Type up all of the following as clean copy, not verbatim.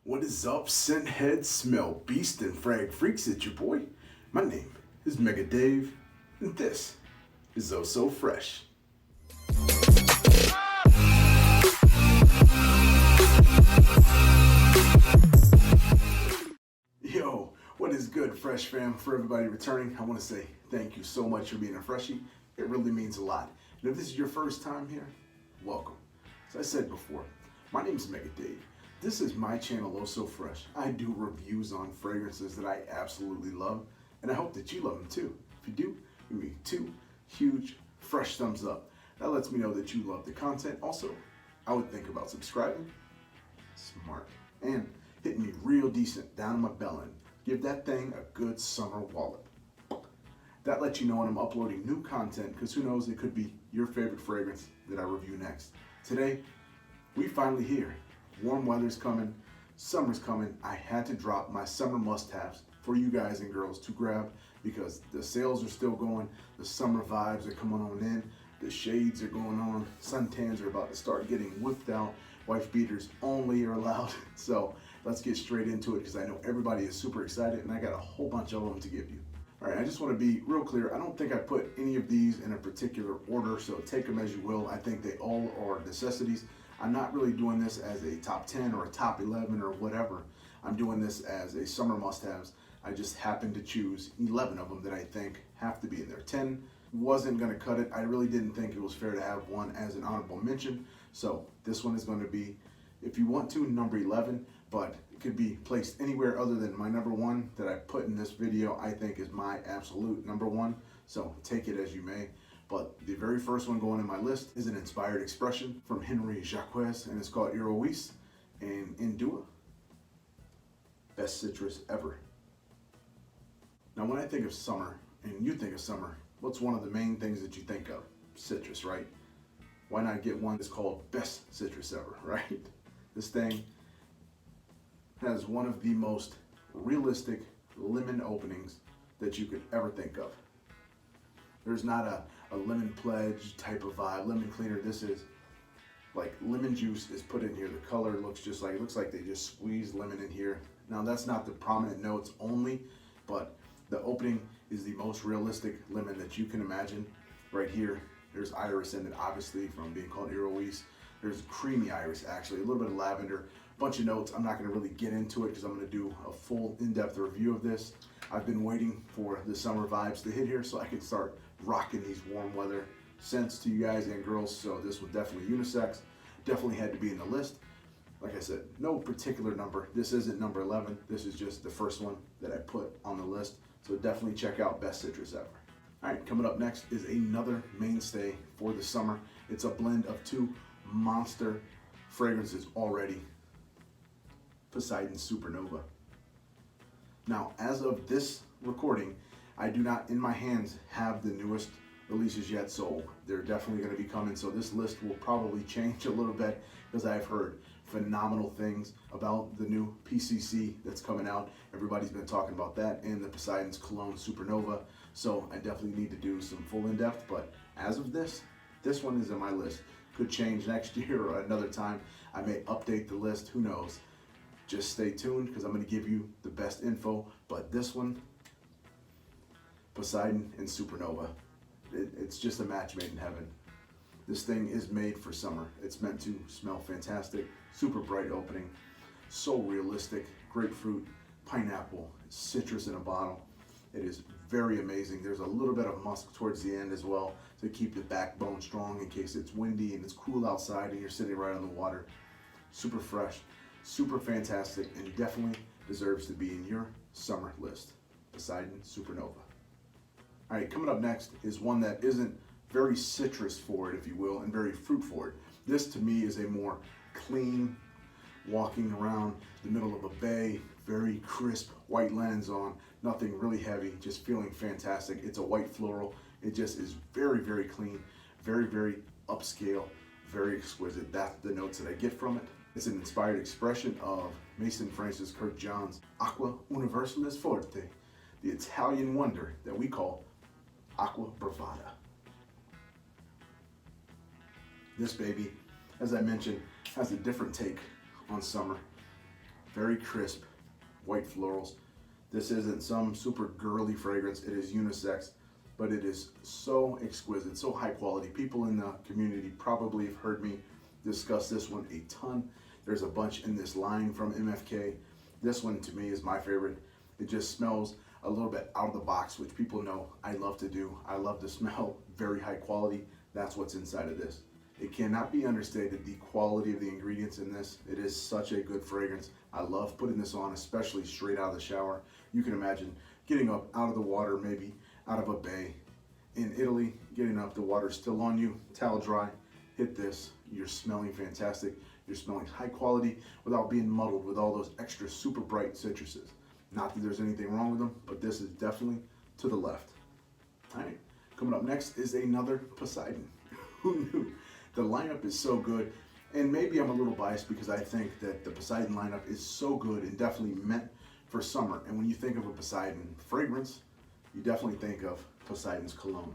What is up, scent head, smell beast, and frag freaks? It's your boy. My name is Mega Dave, and this is Oh So Fraiche. Yo, what is good, Fresh fam? For everybody returning, I want to say thank you so much for being a freshie. It really means a lot. And if this is your first time here, welcome. As I said before, my name is Mega Dave. This is my channel, Oh So Fraiche. I do reviews on fragrances that I absolutely love, and I hope that you love them too. If you do, give me 2 huge, fresh thumbs up. That lets me know that you love the content. Also, I would think about subscribing, smart, and hitting me real decent down in my belly. Give that thing a good summer wallop. That lets you know when I'm uploading new content, because who knows, it could be your favorite fragrance that I review next. Today, we finally here. Warm weather's coming, summer's coming. I had to drop my summer must-haves for you guys and girls to grab because the sales are still going, the summer vibes are coming on in, the shades are going on, suntans are about to start getting whipped out, wife beaters only are allowed. So let's get straight into it because I know everybody is super excited and I got a whole bunch of them to give you. All right, I just want to be real clear. I don't think I put any of these in a particular order, so take them as you will. I think they all are necessities. I'm not really doing this as a top 10 or a top 11 or whatever. I'm doing this as a summer must-haves. I just happened to choose 11 of them that I think have to be in there. 10 wasn't going to cut it. I really didn't think it was fair to have one as an honorable mention. So this one is going to be, if you want to, number 11, but it could be placed anywhere other than my number 1 that I put in this video. I think is my absolute number 1. So take it as you may. But the very first one going in my list is an inspired expression from Henry Jacques, and it's called Eau and Indua. Best citrus ever. Now when I think of summer, and you think of summer, what's one of the main things that you think of? Citrus, right? Why not get one that's called best citrus ever, right? This thing has one of the most realistic lemon openings that you could ever think of. There's not a lemon pledge type of vibe, lemon cleaner. This is like lemon juice is put in here. The color looks just like, it looks like they just squeezed lemon in here. Now that's not the prominent notes only, but the opening is the most realistic lemon that you can imagine. Right here, there's iris in it, obviously from being called Eauxoise. There's creamy iris actually, a little bit of lavender, bunch of notes. I'm not gonna really get into it because I'm gonna do a full in-depth review of this. I've been waiting for the summer vibes to hit here so I can start rocking these warm weather scents to you guys and girls. So this was definitely unisex, definitely had to be in the list. Like I said, no particular number. This isn't number 11. This is just the first one that I put on the list. So definitely check out Best Citrus Ever. All right, coming up next is another mainstay for the summer. It's a blend of 2 monster fragrances already. Poseidon Supernova. Now, as of this recording, I do not in my hands have the newest releases yet, so they're definitely going to be coming. So this list will probably change a little bit because I've heard phenomenal things about the new PCC that's coming out. Everybody's been talking about that and the Poseidon's Cologne Supernova. So I definitely need to do some full in-depth, but as of this one is in my list. Could change next year or another time. I may update the list, who knows. Just stay tuned because I'm going to give you the best info, but this one, Poseidon and Supernova, it's just a match made in heaven. This thing is made for summer. It's meant to smell fantastic, super bright opening, so realistic, grapefruit, pineapple, citrus in a bottle. It is very amazing. There's a little bit of musk towards the end as well to keep the backbone strong in case it's windy and it's cool outside and you're sitting right on the water. Super fresh, super fantastic, and definitely deserves to be in your summer list. Poseidon Supernova. All right, coming up next is one that isn't very citrus forward, if you will, and very fruit forward. This to me is a more clean, walking around the middle of a bay, very crisp white lens on, nothing really heavy, just feeling fantastic. It's a white floral. It just is very, very clean, very, very upscale, very exquisite. That's the notes that I get from it. It's an inspired expression of Masson Francis Kirk John's Aqua Universalis Forte, the Italian wonder that we call Aqua Bravada. This baby, as I mentioned, has a different take on summer. very crisp, white florals. This isn't some super girly fragrance, it is unisex, but it is so exquisite, so high quality. People in the community probably have heard me discuss this one a ton. There's a bunch in this line from MFK. This one to me is my favorite. It just smells a little bit out of the box, which people know I love to do. I love to smell very high quality. That's what's inside of this. It cannot be understated, the quality of the ingredients in this. It is such a good fragrance. I love putting this on, especially straight out of the shower. You can imagine getting up out of the water, maybe out of a bay in Italy, getting up, the water's still on you, towel dry, hit this, you're smelling fantastic. You're smelling high quality without being muddled with all those extra super bright citruses. Not that there's anything wrong with them, but this is definitely to the left. All right, coming up next is another Poseidon. Who knew? The lineup is so good, and maybe I'm a little biased because I think that the Poseidon lineup is so good and definitely meant for summer. And when you think of a Poseidon fragrance, you definitely think of Poseidon's Cologne.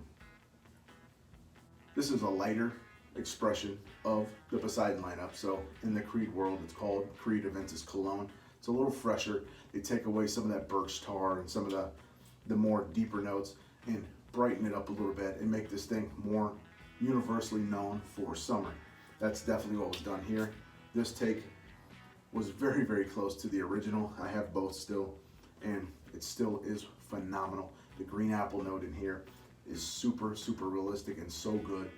This is a lighter expression of the Poseidon lineup. So in the Creed world, it's called Creed Aventus Cologne. It's a little fresher. They take away some of that birch tar and some of the more deeper notes and brighten it up a little bit and make this thing more universally known for summer. That's definitely what was done here. This take was very, very close to the original. I have both still, and it still is phenomenal. The green apple note in here is super, super realistic and so good.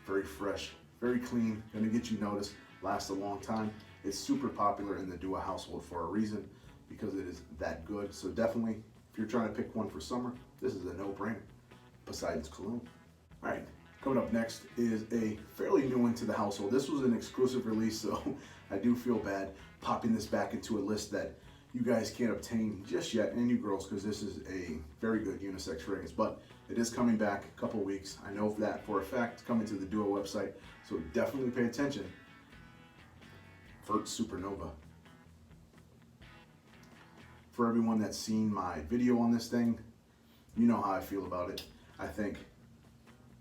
Very fresh, very clean, gonna get you noticed, lasts a long time. It's super popular in the Dua household for a reason, because it is that good. So definitely, if you're trying to pick one for summer, this is a no-brainer. Poseidon's Cologne. All right, coming up next is a fairly new one to the household. This was an exclusive release, so I do feel bad popping this back into a list that you guys can't obtain just yet, and you girls, because this is a very good unisex fragrance, but it is coming back a couple weeks. I know that for a fact. It's coming to the Duo website, so definitely pay attention. Supernova. For everyone that's seen my video on this thing, you know how I feel about it. I think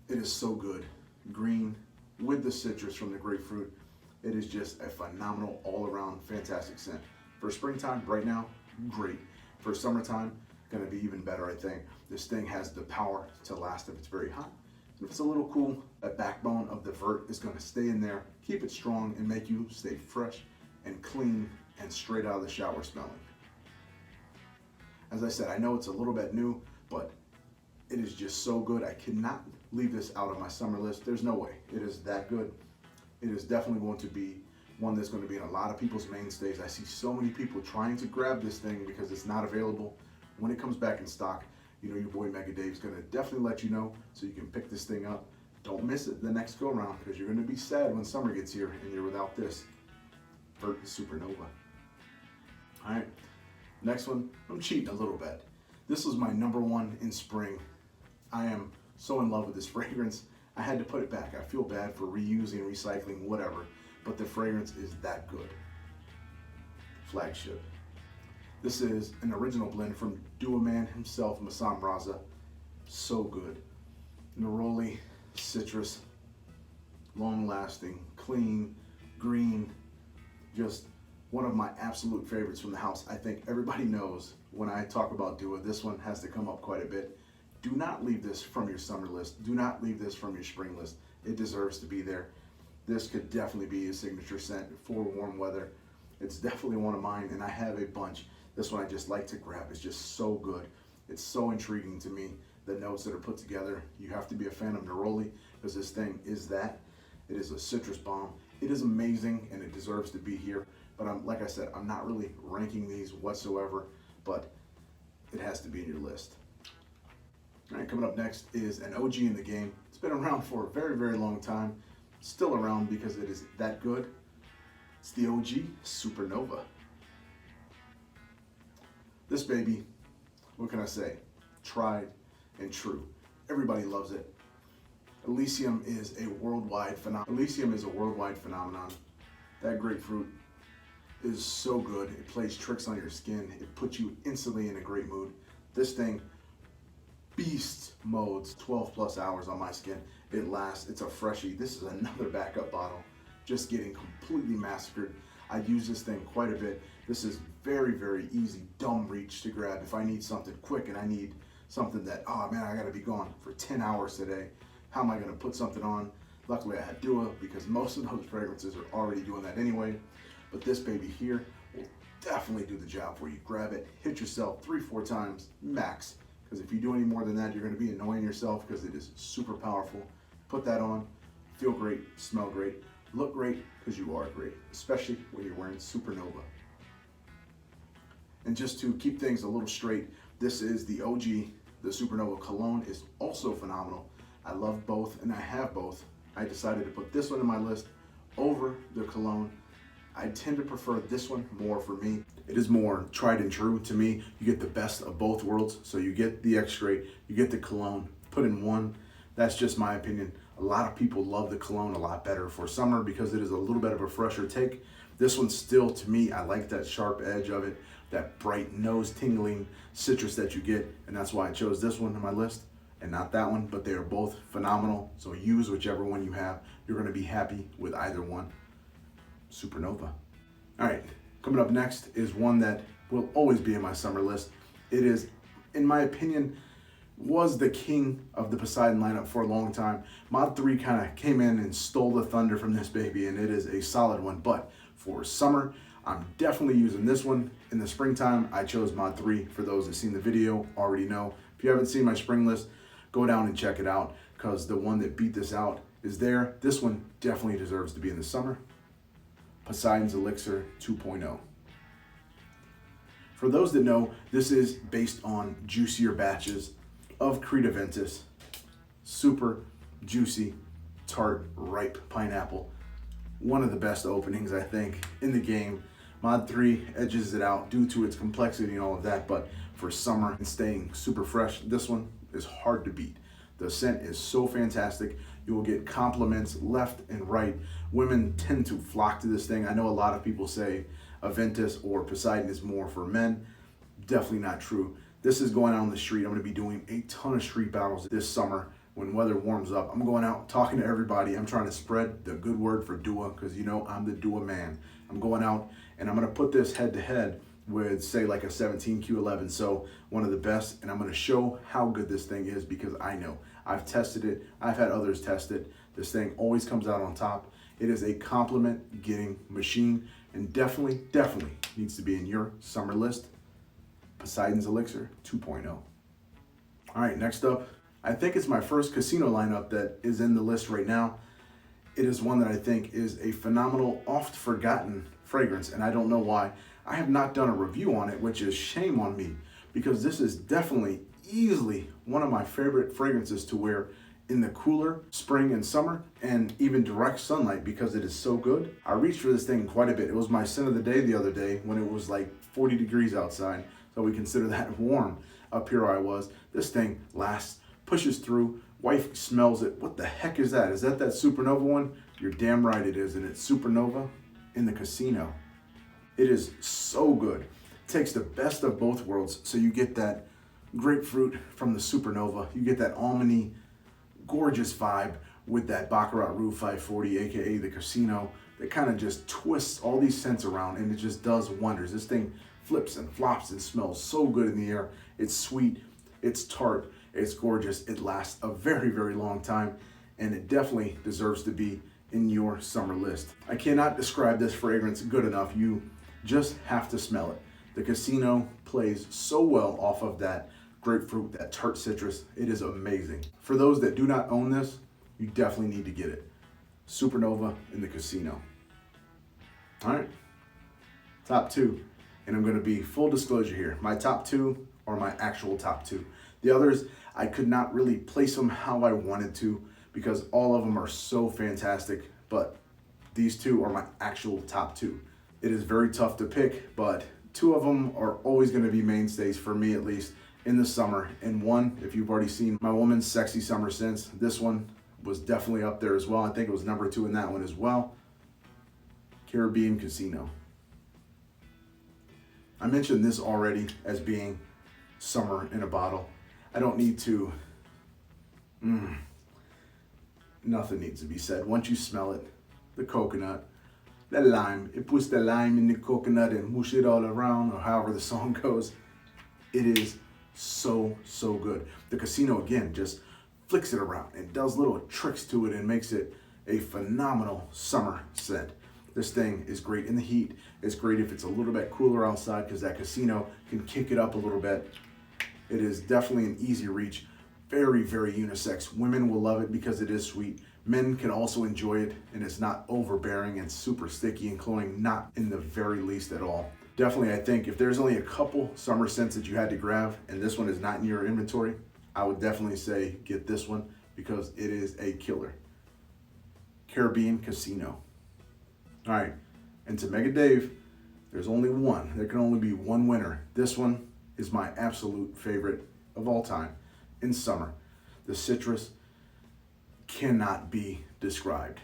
it is so good. Green with the citrus from the grapefruit. It is just a phenomenal, all-around, fantastic scent. For springtime, right now, great. For summertime, gonna be even better, I think. This thing has the power to last if it's very hot. And if it's a little cool, that backbone of the vert is gonna stay in there, keep it strong, and make you stay fresh and clean and straight out of the shower smelling. As I said, I know it's a little bit new, but it is just so good. I cannot leave this out of my summer list. There's no way. It is that good. It is definitely going to be one that's going to be in a lot of people's mainstays. I see so many people trying to grab this thing because it's not available. When it comes back in stock, you know your boy Mega Dave's going to definitely let you know so you can pick this thing up. Don't miss it the next go around because you're going to be sad when summer gets here and you're without this. Supernova. All right, next one. I'm cheating a little bit. This was my #1 in spring. I am so in love with this fragrance. I had to put it back. I feel bad for reusing, recycling, whatever, but the fragrance is that good. Flagship. This is an original blend from Dua Man himself, Masson Brazo. So good. Neroli, citrus, long-lasting, clean, green. Just one of my absolute favorites from the house. I think everybody knows when I talk about Dua, this one has to come up quite a bit. Do not leave this from your summer list. Do not leave this from your spring list. It deserves to be there. This could definitely be a signature scent for warm weather. It's definitely one of mine, and I have a bunch. This one I just like to grab. It's just so good. It's so intriguing to me, the notes that are put together. You have to be a fan of Neroli because this thing is that. It is a citrus bomb. It is amazing, and it deserves to be here. But like I said, I'm not really ranking these whatsoever, but it has to be in your list. All right, coming up next is an OG in the game. It's been around for a very, very long time. Still around because it is that good. It's the OG Supernova. This baby, what can I say? Tried and true. Everybody loves it. Elysium is a worldwide phenomenon. That grapefruit is so good. It plays tricks on your skin. It puts you instantly in a great mood. This thing beast modes 12 plus hours on my skin. It lasts. It's a freshie. This is another backup bottle just getting completely massacred. I use this thing quite a bit This is very, very easy, dumb reach to grab. If I need something quick and I need something that, oh man, I gotta be gone for 10 hours today. How am I gonna put something on? Luckily I had Dua, because most of those fragrances are already doing that anyway. But this baby here will definitely do the job for you. Grab it, hit yourself 3-4 times max. Because if you do any more than that, you're gonna be annoying yourself, because it is super powerful. Put that on, feel great, smell great, look great, because you are great, especially when you're wearing Supernova. And just to keep things a little straight, this is the OG. The Supernova Cologne is also phenomenal. I love both, and I have both. I decided to put this one in my list over the Cologne. I tend to prefer this one more for me. It is more tried and true to me. You get the best of both worlds. So you get the X-Ray, you get the Cologne, put in one. That's just my opinion. A lot of people love the Cologne a lot better for summer because it is a little bit of a fresher take. This one still, to me, I like that sharp edge of it, that bright nose tingling citrus that you get, and that's why I chose this one on my list and not that one, but they are both phenomenal. So use whichever one you have. You're gonna be happy with either one. Supernova. All right, coming up next is one that will always be in my summer list. It is, in my opinion, was the king of the Poseidon lineup for a long time. Mod 3 kind of came in and stole the thunder from this baby, and it is a solid one. But for summer, I'm definitely using this one. In the springtime, I chose Mod 3. For those that seen the video already know. If you haven't seen my spring list, go down and check it out, because the one that beat this out is there. This one definitely deserves to be in the summer. Poseidons Elixir 2.0. For those that know, this is based on juicier batches of Creta Ventus. Super juicy, tart, ripe pineapple. One of the best openings, I think, in the game. Mod 3 edges it out due to its complexity and all of that, but for summer and staying super fresh, this one is hard to beat. The scent is so fantastic. You will get compliments left and right. Women tend to flock to this thing. I know a lot of people say Aventus or Poseidon is more for men. Definitely not true. This is going out on the street. I'm gonna be doing a ton of street battles this summer when weather warms up. I'm going out talking to everybody. I'm trying to spread the good word for Dua, because you know I'm the Dua man. I'm going out and I'm gonna put this head to head with, say, like a 17Q11, so one of the best, and I'm gonna show how good this thing is, because I know. I've tested it, I've had others test it. This thing always comes out on top. It is a compliment getting machine, and definitely needs to be in your summer list. Poseidon's Elixir 2.0. All right, next up, I think it's my first casino lineup that is in the list right now. It is one that I think is a phenomenal, oft forgotten fragrance, and I don't know why. I have not done a review on it, which is shame on me, because this is definitely easily one of my favorite fragrances to wear in the cooler spring and summer, and even direct sunlight, because it is so good. I reached for this thing quite a bit. It was my scent of the day the other day when it was like 40 degrees outside, so we consider that warm up here where I was. This thing lasts, pushes through. Wife smells it. What the heck is that? Is that Supernova one? You're damn right it is, and it's Supernova in the casino. It is so good. It takes the best of both worlds. So you get that grapefruit from the Supernova. You get that almondy, gorgeous vibe with that Baccarat Rue 540, aka the casino, that kind of just twists all these scents around, and it just does wonders. This thing flips and flops and smells so good in the air. It's sweet, it's tart, it's gorgeous. It lasts a very long time, and it definitely deserves to be in your summer list. I cannot describe this fragrance good enough. You just have to smell it. The casino plays so well off of that grapefruit, that tart citrus. It is amazing. For those that do not own this, you definitely need to get it. Supernova in the casino. All right, top two. And I'm gonna be full disclosure here. My top two are my actual top two. The others, I could not really place them how I wanted to, because all of them are so fantastic, but these two are my actual top two. It is very tough to pick, but two of them are always gonna be mainstays, for me at least, in the summer. And one, if you've already seen my woman's sexy summer scents, this one was definitely up there as well. I think it was number 2 in that one as well. Caribbean Casino. I mentioned this already as being summer in a bottle. I don't need to, nothing needs to be said. Once you smell it, the coconut, the lime. It puts the lime in the coconut and mush it all around, or however the song goes. It is so, so good. The Casino, again, just flicks it around and does little tricks to it and makes it a phenomenal summer scent. This thing is great in the heat. It's great if it's a little bit cooler outside because that Casino can kick it up a little bit. It is definitely an easy reach. Very, very unisex. Women will love it because it is sweet. Men can also enjoy it, and it's not overbearing and super sticky and cloying, not in the very least at all. Definitely, I think if there's only a couple summer scents that you had to grab and this one is not in your inventory, I would definitely say get this one because it is a killer. Caribbean Casino. All right, and to Mega Dave, there's only one. There can only be one winner. This one is my absolute favorite of all time in summer. The citrus cannot be described.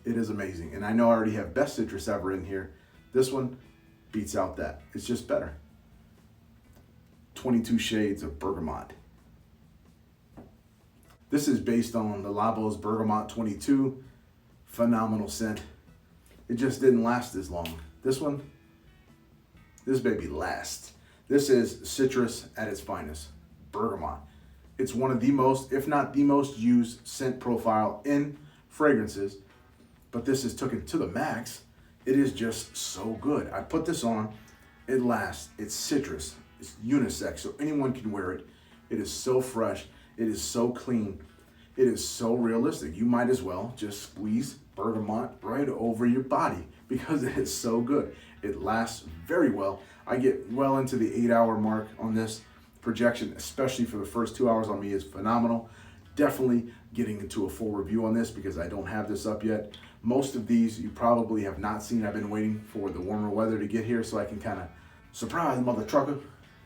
It is amazing. And I know I already have best citrus ever in here. This one beats out that. It's just better. 22 shades of bergamot. This is based on the Labos Bergamot 22. Phenomenal scent. It just didn't last as long. This one, this baby lasts. This is citrus at its finest. Bergamot. It's one of the most, if not the most used scent profile in fragrances, but this is taken to the max. It is just so good. I put this on, it lasts, it's citrus, it's unisex, so anyone can wear it. It is so fresh, it is so clean, it is so realistic. You might as well just squeeze bergamot right over your body because it is so good. It lasts very well. I get well into the 8-hour mark on this. Projection, especially for the first 2 hours on me, is phenomenal. Definitely getting into a full review on this because I don't have this up yet. Most of these you probably have not seen. I've been waiting for the warmer weather to get here so I can kind of surprise mother trucker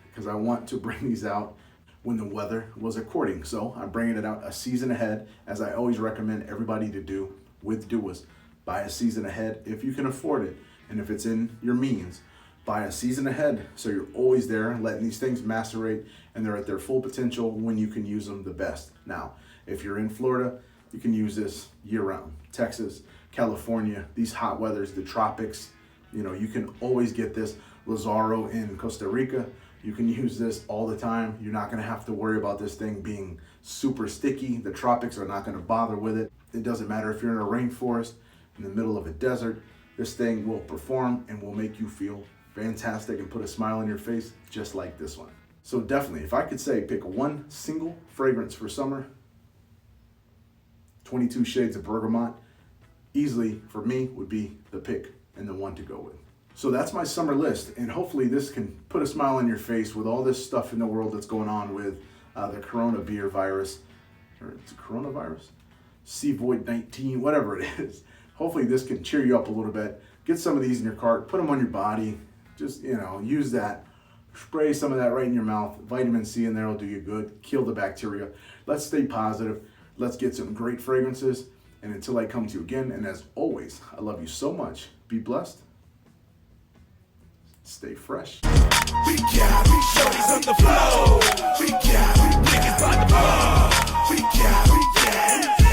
because I want to bring these out when the weather was according. So I'm bringing it out a season ahead, as I always recommend everybody to do with Duas. Buy a season ahead if you can afford it, and if it's in your means, buy a season ahead so you're always there letting these things macerate and they're at their full potential when you can use them the best. Now, if you're in Florida, you can use this year round. Texas, California, these hot weathers, the tropics, you know, you can always get this. Lazaro in Costa Rica, you can use this all the time. You're not gonna have to worry about this thing being super sticky. The tropics are not gonna bother with it. It doesn't matter if you're in a rainforest, in the middle of a desert, this thing will perform and will make you feel fantastic and put a smile on your face just like this one. So definitely, if I could say pick one single fragrance for summer, 22 shades of bergamot, easily for me would be the pick and the one to go with. So that's my summer list, and hopefully this can put a smile on your face with all this stuff in the world that's going on with the coronavirus, or it's a coronavirus? C-Void-19, whatever it is. Hopefully this can cheer you up a little bit. Get some of these in your cart, put them on your body. Just, you know, use that. Spray some of that right in your mouth. Vitamin C in there will do you good. Kill the bacteria. Let's stay positive. Let's get some great fragrances. And until I come to you again, and as always, I love you so much. Be blessed. Stay fresh. We got shorties on the floor. We got niggas by the bar. We got